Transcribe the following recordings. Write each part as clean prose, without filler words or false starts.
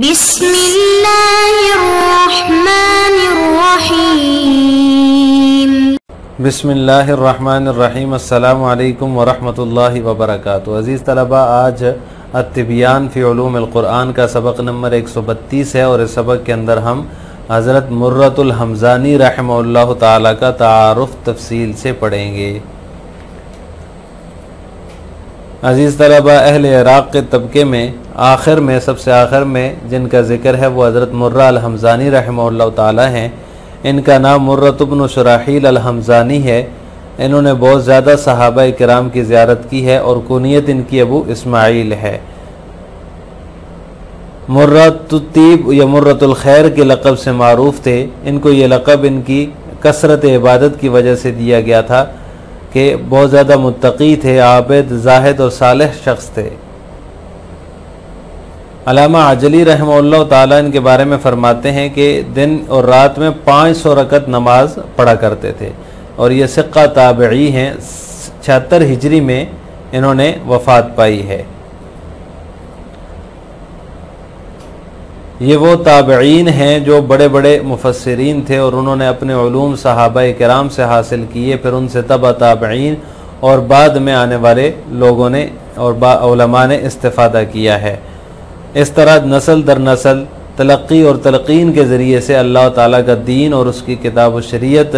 बिस्मिल्लाहिर्रहमानिर्रहीम। बिस्मिल्लाहिर्रहमानिर्रहीम। अस्सलामु अलैकुम वरहमतुल्लाहि वबरकातुहू। अज़ीज़ तलबा, आज अत्तिबियान फ़ी उलूमिल क़ुरआन का सबक नंबर 132 है और इस सबक के अंदर हम हज़रत मुर्रतुल हमज़ानी रहमहुल्लाह ताला का तारुफ़ तफ़सील से पढ़ेंगे। अज़ीज़ तलबा, अहले इराक़ के तबके में आखिर में सबसे आखिर में जिनका ज़िक्र है वो हज़रत मुर्रा अल हमज़ानी रहमहुल्लाह ताला हैं। इनका नाम मुर्रत इब्न शुराहील अल हमज़ानी है। इन्होंने बहुत ज़्यादा सहाबा किराम की ज़ियारत की है और कुनियत इनकी अबू इस्माइल है। मुर्रतुत्तीब या मुर्रतुल खैर के लक़ब से मारूफ़ थे। इनको ये लक़ब इनकी कसरत इबादत की वजह से दिया गया था कि बहुत ज़्यादा मुत्तक़ी थे, आबिद, ज़ाहिद और सालेह शख्स थे। अल्लामा अजली रहमहुल्लाह ताला इनके बारे में फ़रमाते हैं कि दिन और रात में 500 रकत नमाज पढ़ा करते थे और ये सिक्का ताबई हैं। 76 हिजरी में इन्होंने वफ़ात पाई है। ये वो ताबईन हैं जो बड़े बड़े मुफस्सिरीन थे और उन्होंने अपने उलूम सहाबा किराम से हासिल किए, फिर उनसे तबा ताबईन और बाद में आने वाले लोगों ने और उलमा ने इस्तिफ़ादा किया है। इस तरह नस्ल दर नस्ल तलक़ी और तलक़ीन के ज़रिए से अल्लाह ताला का दीन और उसकी किताब व शरीयत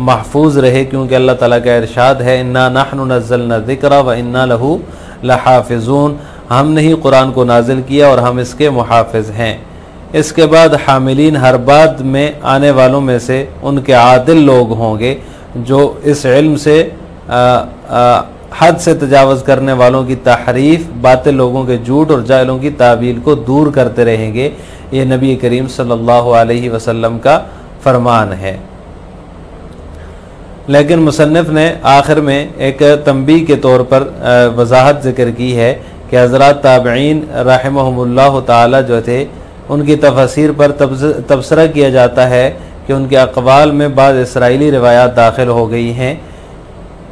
महफूज रहे, क्योंकि अल्लाह ताला का इरशाद है, इन्ना नहनु नज़्ज़लना ज़िक्रा व इन्ना लहू लहाफ़िज़ून। हमने ही कुरान को नाजिल किया और हम इसके मुहाफ़िज़ हैं। इसके बाद हामिलीन हर बाद में आने वालों में से उनके आदिल लोग होंगे जो इस इल्म से हद से तजावज़ करने वालों की तहरीफ, बातिल लोगों के झूठ और जाहिलों की तावील को दूर करते रहेंगे। ये नबी करीम सल्लल्लाहु अलैहि वसल्लम का फरमान है। लेकिन मुसन्निफ़ ने आखिर में एक तंबीह के तौर पर वजाहत ज़िक्र की है कि हज़रात ताबईन रहमहुमुल्लाह ताला जो थे उनकी तफसीर पर तबसरा किया जाता है कि उनके अक़वाल में बाज़ इसराइली रिवायात दाखिल हो गई हैं।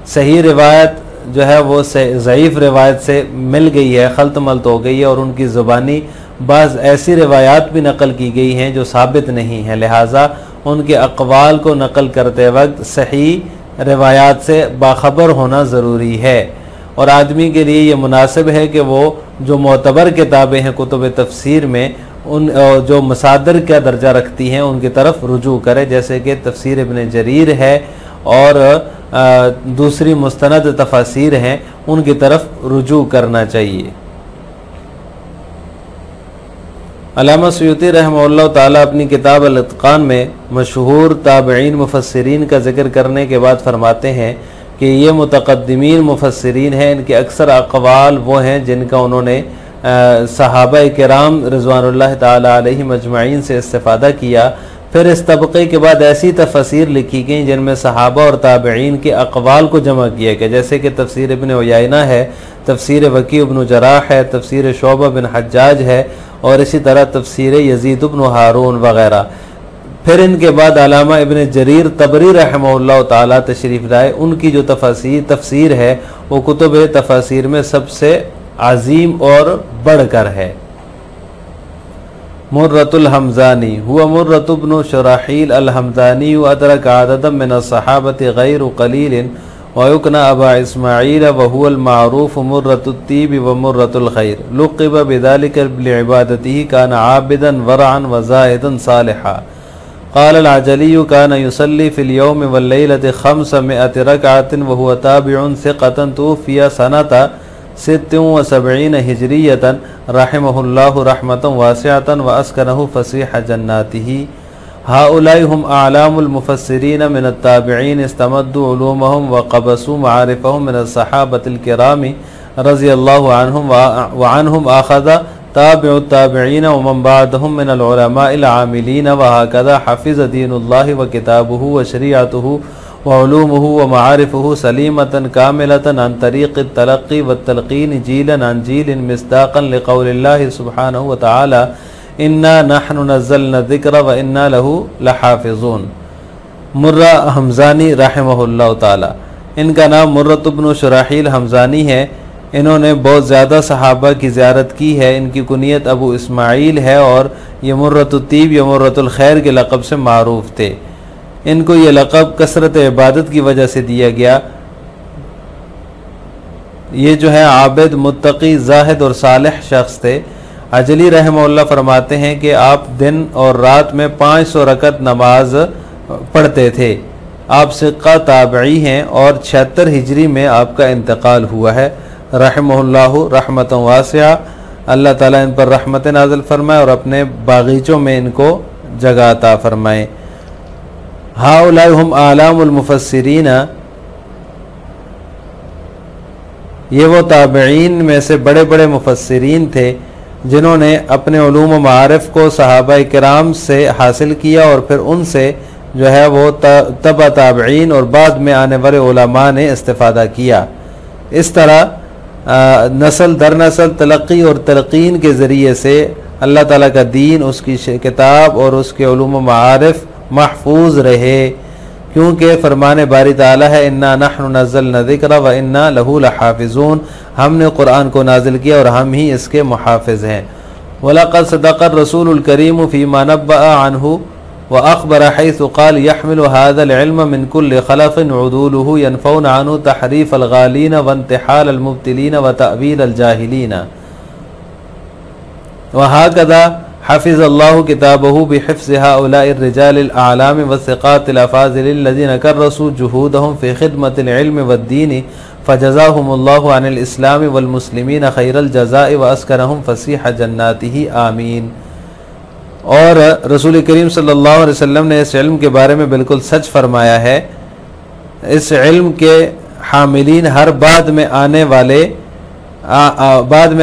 सही रिवायत जो है वो ज़ईफ़ रिवायत से मिल गई है, खल्त मल्त हो गई है और उनकी ज़ुबानी बाज़ ऐसी रिवायात भी नकल की गई हैं जो साबित नहीं है। लिहाजा उनके अक़वाल को नकल करते वक्त सही रिवायात से बाखबर होना ज़रूरी है और आदमी के लिए ये मुनासिब है कि वो जो मोतबर किताबें हैं कुतुब तफसीर में उन जो मसादर का दर्जा रखती हैं उनकी तरफ रुजू करे, जैसे कि तफसीर इब्न जरीर है और दूसरी मुस्तनद तफासीर हैं, उनकी तरफ रुजू करना चाहिए। अल्लामा सुयूती रहमहुल्लाह ताला अपनी किताब अल-इत्क़ान में मशहूर ताबईन मुफस्सिरीन का ज़िक्र करने के बाद फरमाते हैं कि ये मुतक़द्दिमीन मुफस्सिरीन हैं। इनके अक्सर अक़वाल वो हैं जिनका उन्होंने सहाबा किराम रिज़वानुल्लाह ताला अलैहिम अजमईन से इस्तिफ़ादा किया। फिर इस तबक़े के बाद ऐसी तफसीर लिखी गई जिनमें सहाबा और ताबईन के अक़वाल को जमा किया गया, जैसे कि तफसीर इब्न उयैना है, तफसीर वकी इब्न जराह है, तफसीर शोबा बिन हज्जाज है और इसी तरह तफसीर यज़ीद इब्न हारून वग़ैरह। फिर इनके बाद अल्लामा इब्न जरीर तबरी रहमहुल्लाह ताला तशरीफ़ लाए। उनकी जो तफसीर है वो कुतुब तफसीर में सबसे अज़ीम और बढ़कर है। मुर्रतुल हमज़ानी हुआ मुर्रत इब्न शुराहील अल हमज़ानी अदरक अददम मिन अस्सहाबति गैर क़लीलिन व युकना अबा इस्माईल व हुवल मारूफ़ मुर्रतुत्तीब व मुर्रतुल खैर लुक़िब बिज़ालिका लिइबादतिही कान आबिदन वरअन व ज़ाहिदन सालिहा। क़ाल अल-अजली कान युसल्ली फ़िल यौम वल लैलति 500 रकअतिन व हुवा ताबिउन सिक़तन तूफ़िया सनता 76 हिजरियतन रहमहुल्लाहु रहमतन वासिअतन व अस्कनहु फ़सीह जन्नातिही। हाउलाई हुम आलामुल मुफस्सिरीन मिन अत्ताबिईन इस्तमद्दु उलूमहुम व क़बसू मआरिफहुम मिन अस्सहाबतिल किरामी रज़ियल्लाहु अन्हुम व अन्हुम अख़ज़ ताबिउत ताबिईन व मन बअदहुम मिनल उलमाइल आमिलीन व हकज़ा हफ़िज़ दीनुल्लाहि व किताबुहु व शरीअतुहु व उलूमुहु व मआरिफुहु सलीमतन कामिलतन अन तरीक़ित तलक़्क़ी व तलक़ीन जीलन अन जीलिन मिस्दाक़न लिक़ौलिल्लाहि सुब्हानहु व तआला इन्ना नहनु नज़्ज़लना ज़िक्रा व इन्ना लहू लहाफ़िज़ून। मुर्रा हमज़ानी रहमहुल्लाह ताला, इनका नाम मुर्रत इब्न शुराहील हमज़ानी है। इन्होंने बहुत ज़्यादा सहाबा की ज़ियारत की है। इनकी कुनियत अबू इस्माइल है और ये मुर्रतुत्तीब या मुर्रतुल खैर के लक़ब से मारूफ थे। इनको ये लक़ब कसरत इबादत की वजह से दिया गया। ये जो है आबिद, मुत्तकी, जाहिद और सालिह शख्स थे। अजली रहमहुल्लाह फरमाते हैं कि आप दिन और रात में 500 रकत नमाज पढ़ते थे। आप सिक्का ताबई हैं और 76 हिजरी में आपका इंतकाल हुआ है। रहमहुल्लाहु रहमतन वासिया। अल्लाह ताला इन पर रहमत नाज़िल फरमाए और अपने बागीचों में इनको जगह अता फरमाए। हाउलाई हुम आलामुल मुफस्सिरीन, ये वो ताबईन में से बड़े बड़े मुफस्सिरीन थे जिन्होंने अपने उलूम व मारिफ को सहाबा किराम से हासिल किया और फिर उनसे जो है वो तबा ताबईन और बाद में आने वाले उलमा ने इस्तिफ़ादा किया। इस तरह नस्ल दर नस्ल तलक़ी और तलक़ीन के ज़रिए से अल्लाह ताला का दीन, उसकी किताब और उसके उलूम व मारिफ महफूज रहे, क्योंकि फरमान बारी ताला है इन्ना नहनु नज़्ज़लना ज़िक्र व इन्ना लहू लहाफ़िज़ून, हमने कुरान को नाजिल किया और हम ही इसके मुहाफ़िज़ हैं। वलक़द सदक़र रसूलुल करीम फ़ीमा नब्बअ अन्हु व अख़बर हैसु क़ाल यहमिलु हाज़ल इल्म मिन कुल्लि ख़लक़िन उदूलुहु यनफ़ौन अन्हु तहरीफ़ल गालीन व इंतिहालल मुब्तिलीन व तअवीलल जाहिलीन व हाकज़ा हफ़िज़ल्लाहु किताबहु बिहिफ़्ज़ि हाउलाइर रिजालिल आलाम व सिक़ातिल अफ़ाज़िलिल लज़ीना कर्रसू जुहूदहुम फ़ी ख़िदमतिल इल्म वद्दीन फ़जज़ाहुमुल्लाहु अनिल इस्लाम वल मुस्लिमीन ख़ैरल जज़ाए व अस्कनहुम फ़सीह जन्नातिही आमीन। और रसूल करीम सल्लल्लाहु अलैहि वसल्लम ने इस इल्म के बारे में बिल्कुल सच फरमाया है। इस इल्म के हामिलीन हर बाद में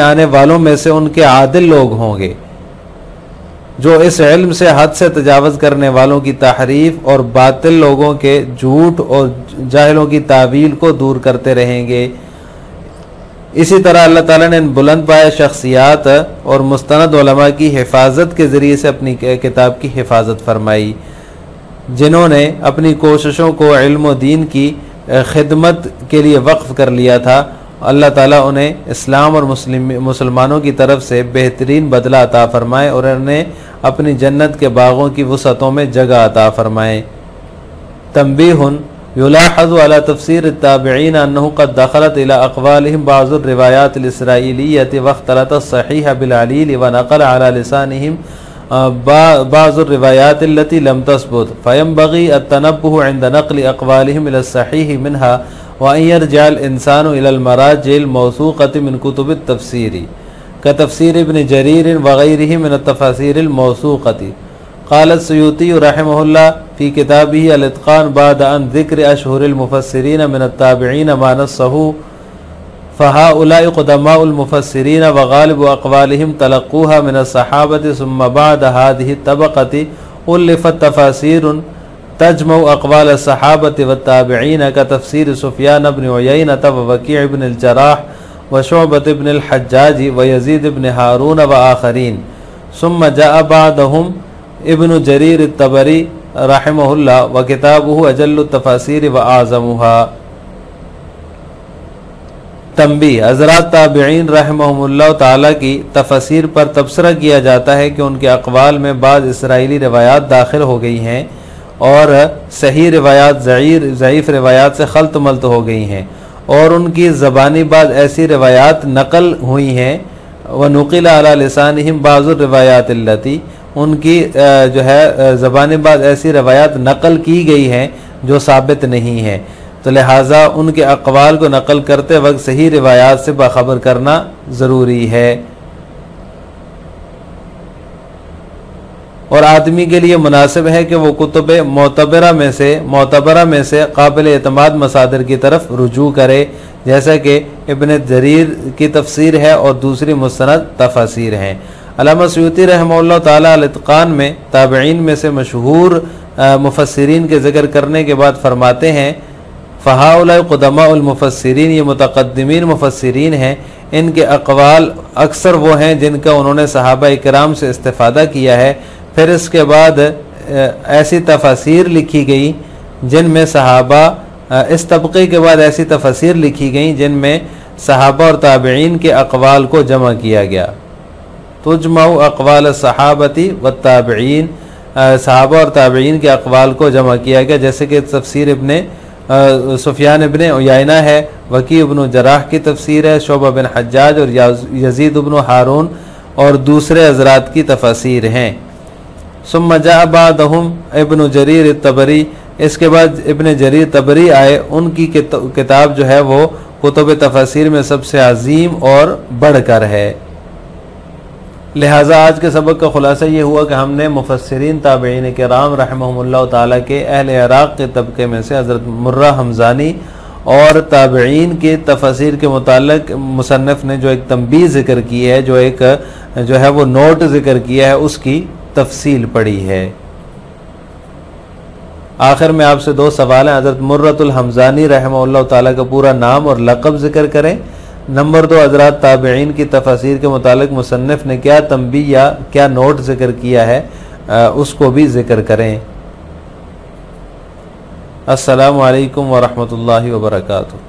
आने वालों में से उनके आदिल लोग होंगे जो इस इल्म से हद से तजावज़ करने वालों की तहरीफ और बातिल लोगों के झूठ और जाहिलों की तावील को दूर करते रहेंगे। इसी तरह अल्लाह ताला ने इन बुलंद पाए शख्सियात और मुस्तनद उलमा की हिफाजत के ज़रिए से अपनी किताब की हिफाजत फरमाई, जिन्होंने अपनी कोशिशों को इल्म व दीन की खिदमत के लिए वक्फ़ कर लिया था। अल्लाह ताला उन्हें इस्लाम और मुसलमानों की तरफ से बेहतरीन बदला अता फ़रमाए और उन्हें अपनी जन्नत के बागों की वसअतों में जगह अता फ़रमाए। तंबीहुन युलाहज़ु अला तफ़सीर ताबिईन अन्नहु क़द दख़लत इला अक़वालिहिम बाज़ुर रिवायात इस्राईलिय्यत वख्तलत सहीह बिल अलील व नक़ल अला लिसानिहिम बाज़ुर रिवायात अल्लती लम तस्बुत फ़यंबग़ी अत-तनब्बुह इंद नक़ल अक़वालिहिम इला सहीह मिनहा व अन यरजअल इंसानु इलल मराजिल मौसूक़ति मिन कुतुबित तफ़सीरी का तफ़सीर इब्न जरीर व ग़ैरिही मिन तफ़ासीरिल मौसूक़ति। क़ाल सुयूती रहमहुल्लाह फ़ी किताबिही अल-इत्क़ान बाद अन ज़िक्र अशहुरिल मुफ़स्सिरीन मिन अत-ताबिईन मा नस्सहु फ़हाउलाई क़ुदमाउल मुफ़स्सिरीन व ग़ालिबु अक़वालिहिम तलक़्क़ूहा मिन अस्सहाबति सुम्मा बअद हाज़िहि तबक़ति उल्लिफ़त तफ़ासीरुन तजमउ अक़वाल अस्सहाबति वत्ताबिईन का तफ़सीर सुफ़यान इब्न उयैनह व वकी' इब्न अल-जर्राह व शुअबत इब्न अल-हज्जाज व यज़ीद इब्न हारून व आख़रीन। सुम्मा जाअ बअदहुम इब्न जरीर अत-तबरी रहमहुल्लाह व किताबुहु अजल्लु तफ़ासीर व आज़मुहा। तंबी हज़रात ताबिईन रहमहुमुल्लाह ताला की तफ़सीर पर तबसरा किया जाता है कि उनके अक़वाल में बाज़ इसराइली रिवायात दाखिल हो गई हैं और सही रिवायात ज़ईफ़ रिवायात से खल्त मल्त हो गई हैं और उनकी ज़बानी बाज़ ऐसी रिवायात नकल हुई हैं व नुक़िल अला लिसानिहिम बाज़ुर रिवायात अल्लती, उनकी जो है ज़बानी बाज़ ऐसी रिवायात नकल की गई हैं जो साबित नहीं है। तो लिहाजा उनके अक़वाल को नकल करते वक्त सही रिवायात से बाखबर करना ज़रूरी है और आदमी के लिए मुनासिब है कि वो कुतुब मोतबरा में से काबिल एतमाद मसादिर की तरफ रुजू करे, जैसा कि इब्न जरीर की तफसीर है और दूसरी मुस्तनद तफासीर हैं। अल्लामा सुयूती रहमहुल्लाह ताला अल-इत्क़ान में ताबिईन में से मशहूर मुफस्सिरीन के ज़िक्र करने के बाद फरमाते हैं फ़हाउलाई क़ुदमाउल मुफस्सिरीन, ये मुतक़द्दिमीन मुफस्सिरीन हैं, इनके अक़वाल अक्सर वो हैं जिनका उन्होंने सहाबा इकराम से इस्तिफ़ादा किया है। फिर इसके बाद ऐसी तफासीर लिखी गई जिनमें सहाबा, इस तबक़े के बाद ऐसी तफासीर लिखी गई जिनमें सहाबा और ताबईन के अक़वाल को जमा किया गया। तुजमाउ अक़वाल सहाबती व ताबईन, सहाबा और ताबईन के अक़वाल को जमा किया गया, जैसे कि तफसीर इब्ने सुफियान इब्ने उयाइना है, वकी इब्न जराह की तफसीर है, शोबा बिन हज्जाज और यजीद इब्न हारून और दूसरे हजरात की तफसीर हैं। सुम्मा जा बादहुम इब्न जरीर तबरी, इसके बाद इब्न जरीर तबरी आए, उनकी किताब जो है वो कुतुब तफसीर में सबसे अजीम और बढ़कर है। लिहाजा आज के सबक का खुलासा ये हुआ कि हमने मुफस्सिरीन ताबईन किराम रहमहुमुल्लाह ताला के अहले इराक़ के तबके में से हज़रत मुर्रा हमज़ानी और ताबईन के तफसीर के मुताल्लिक़ मुसन्निफ़ ने जो एक तंबीह ज़िक्र की है, जो है वो नोट ज़िक्र किया है, उसकी तफसील पड़ी है। आखिर में आपसे दो सवाल हैं। हज़रत मुर्रतुल हमज़ानी रहमहुल्लाह ताला का पूरा नाम और लक़ब ज़िक्र करें। नंबर 2, हज़रात ताबईन की तफसीर के मुतालिक मुसन्निफ़ ने क्या तंबीह या क्या नोट ज़िक्र किया है, उसको भी ज़िक्र करें। अस्सलामु अलैकुम व रहमतुल्लाहि व बरकातुहू।